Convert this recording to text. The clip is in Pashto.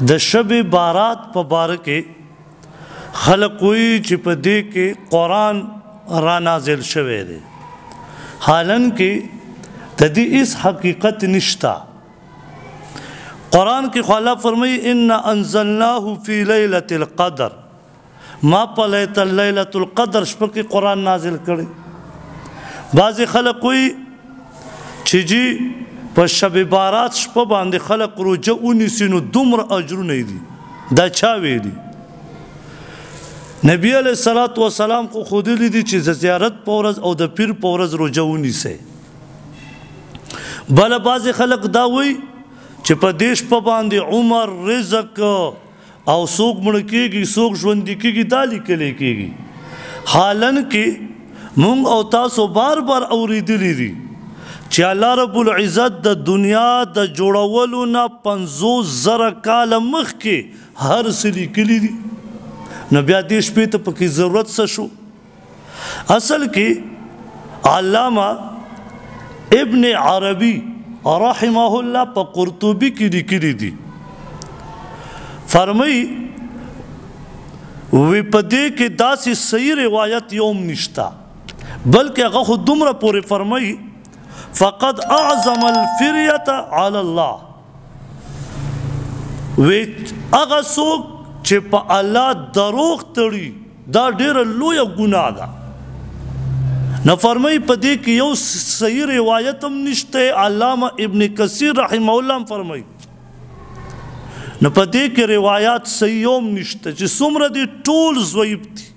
د شب بارات په باره کې خلق وی چې په دې کې قرآن را نازل شوی دی، حالن کې د دې اس حقیقت نشتا. قرآن کې خو الله فرمایي ان انزلناه فی لیلۃ القدر، ما په لیلۃ القدر شپه کې قرآن نازل کړی. بعضې خلق وی چې جی په شب بارات شپه باندې خلق روجه ونیسي نو دومره اجرونه دي. دا چا ویلي؟ نبی علیه الصلاة والسلام خو ښودلي دي چې د زیارت په ورځ او د پیر په ورځ روجه ونیسئ. بله بعضې خلق دا وایي چې په دې شپه باندې عمر، رزق او څوک مړه کېږي څوک ژوندي کېږي دا لیکلی کېږي. حالن کې موږ او تاسو بار بار اورېدلی دي چې الله رب العزت د دنیا د جوړولو نه 50,000 کاله مخکې هر څه لیکلي دي. نو بیا دې شپې ته پکې ضرورت څه شو؟ اصل کې علامه ابن عربي رحمه الله په قرطبي کې لیکلي دي، فرمایي وی په دې کې داسې صحیح روایت یوم نشته، بلکې هغه خو دومره پورې فرمایي فقد اعظم الفریة علی الله، وی هغه څوک چې په الله دروغ تړي دا ډیره لویه ګناه ده. نو فرمایي په دې کې یو صحیح روایت هم نشته. علامه ابن کثیر رحمه الله هم فرمایي نو په دې کې روایات صحیح هم نشته چې څومره دي ټول ضعیف دي.